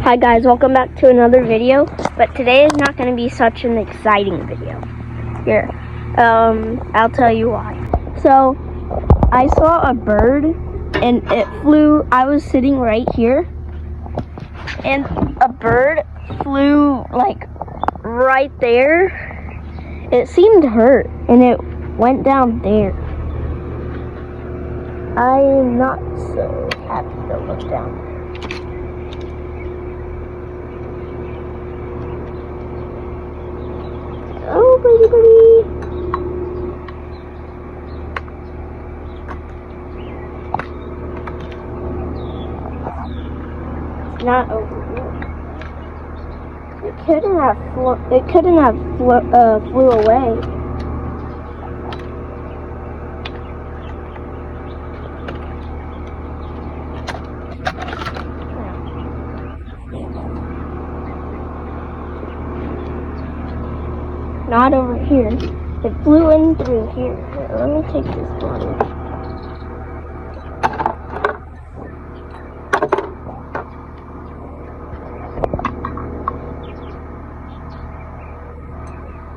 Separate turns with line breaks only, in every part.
Hi guys, welcome back to another video, but today is not going to be such an exciting video. Here, I'll tell you why. So, I saw a bird, and it flew, I was sitting right here, and a bird flew, like, right there. It seemed hurt, and it went down there. I'm not so happy to look down there. Oh, pretty birdie. It's not over here. It couldn't have flew away. Not over here. It flew in through here. Here, let me take this one.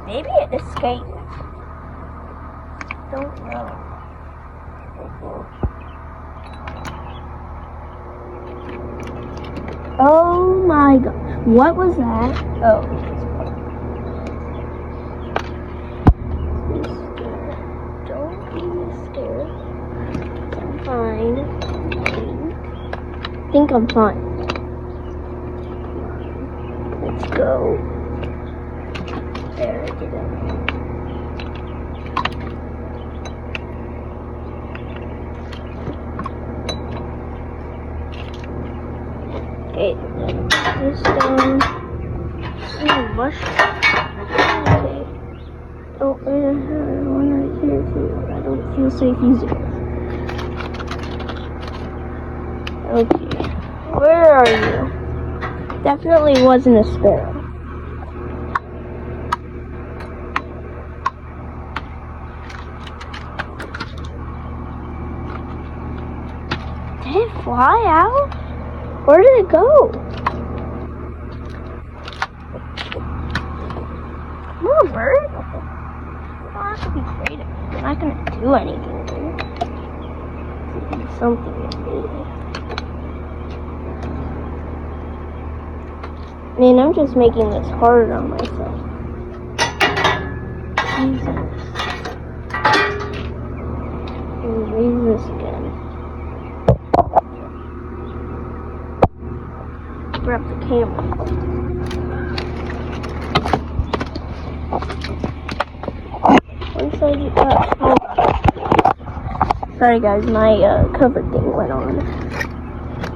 Maybe it escaped. Don't know. Oh my god. What was that? Oh. Fine. I think I'm fine. Let's go. There, I did it. Okay, this down. Oh, mushroom. Okay. Oh, I have one right here too. I don't feel safe using it. Okay, where are you? Definitely wasn't a sparrow. Did it fly out? Where did it go? Come on, bird. You don't have to be creative. You're not gonna do anything. Do something with me. I mean, I'm just making this hard on myself. Jesus. Raise this again. Grab the camera. Once I do that, sorry guys, my cover thing went on.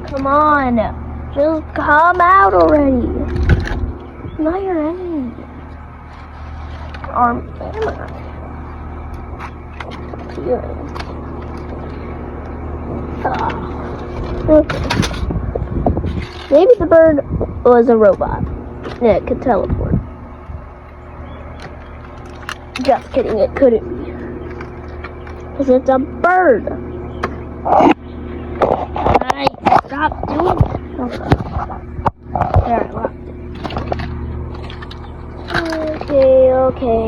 Come on. Just come out already. Not your enemy. Arm camera. Here. Okay. Maybe the bird was a robot. Yeah, it could teleport. Just kidding, it couldn't be. Because it's a bird. Alright, stop doing it. Okay. There, I locked it. Okay.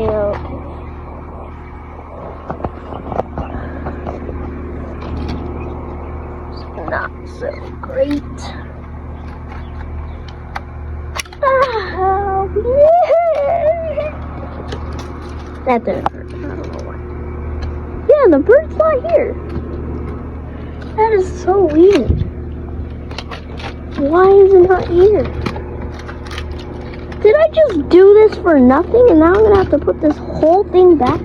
It's not so great. That didn't hurt. I don't know why. Yeah, the bird's not here. That is so weird. Why is it not here? Did I just do this for nothing and now I'm gonna have to put this whole thing back?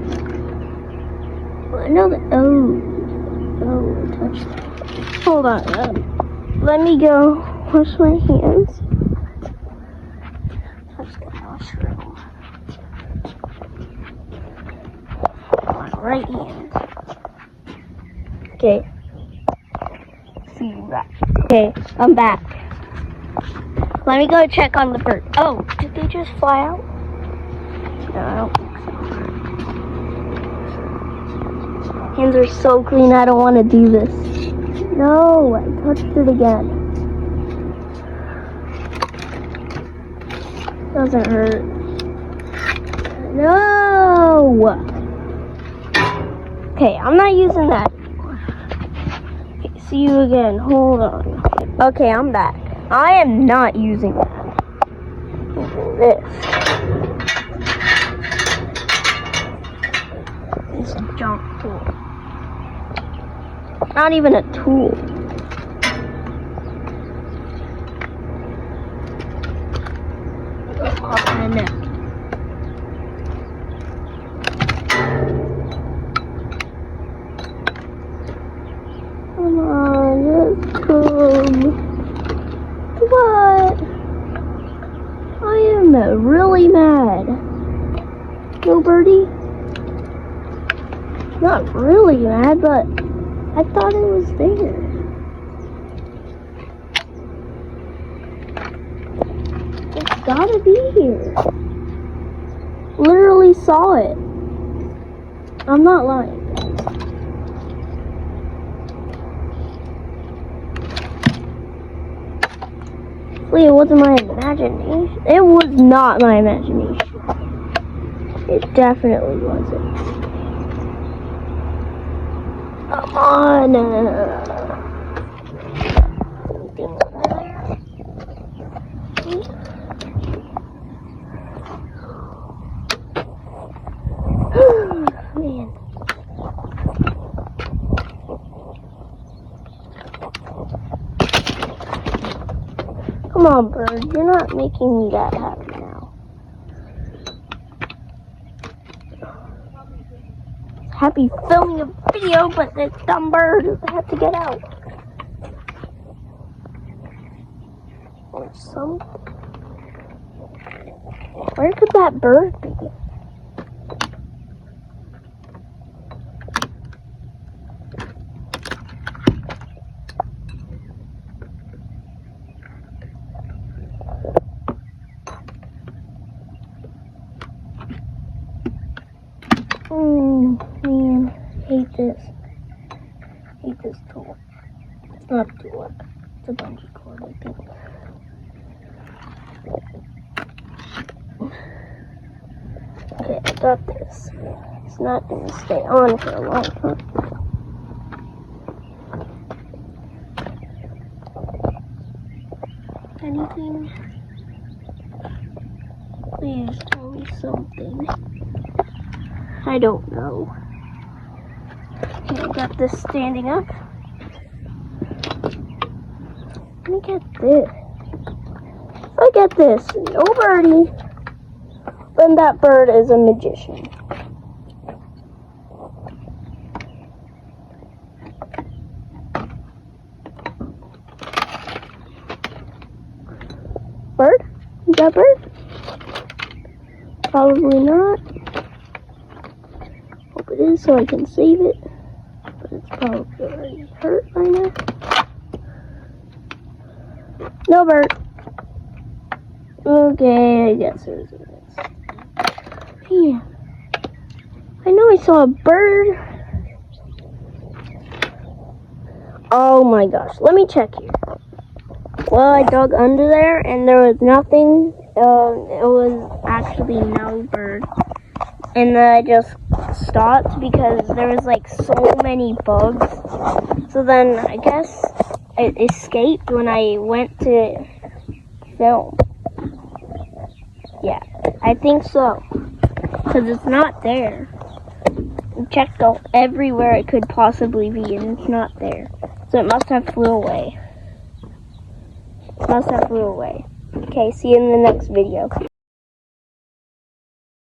Well, I know that. Oh, I touched it. Hold on. Let me go wash my hands. Touch the mushroom. My right hand. Okay. See you back. Okay, I'm back. Let me go check on the bird. Oh, did they just fly out? No, I don't think so. Hands are so clean, I don't want to do this. No, I touched it again. Doesn't hurt. No! Okay, I'm not using that anymore. Okay, see you again. Hold on. Okay, I'm back. I am not using that. This. This junk tool. Not even a tool. Off my neck. Come on, just come. What? I am really mad. No, Birdie? Not really mad, but I thought it was there. It's gotta be here. Literally saw it. I'm not lying. It wasn't my imagination. It was not my imagination. It definitely wasn't. Come on. Anything over there? Man. Come on, bird. You're not making me that happy now. Happy filming a video, but this dumb bird had to get out. Or something. Where could that bird be? Oh man, hate this. Hate this tool. It's not a tool. It's a bungee cord, I think. Okay, I got this. It's not gonna stay on for a long time. Anything? Please tell me something. I don't know. Okay, I got this standing up. Let me get this. If I get this, no birdie, then that bird is a magician. Bird? You got bird? Probably not. Hope it is so I can save it. But it's probably already hurt by now. No bird. Okay, I guess there's a miss. Yeah. I know I saw a bird. Oh my gosh. Let me check here. Well, I dug under there and there was nothing. It was actually no bird. And then I just stopped because there was like so many bugs. So then I guess it escaped when I went to film. Yeah, I think so. Because it's not there. I checked everywhere it could possibly be and it's not there. So it must have flew away. Okay, see you in the next video.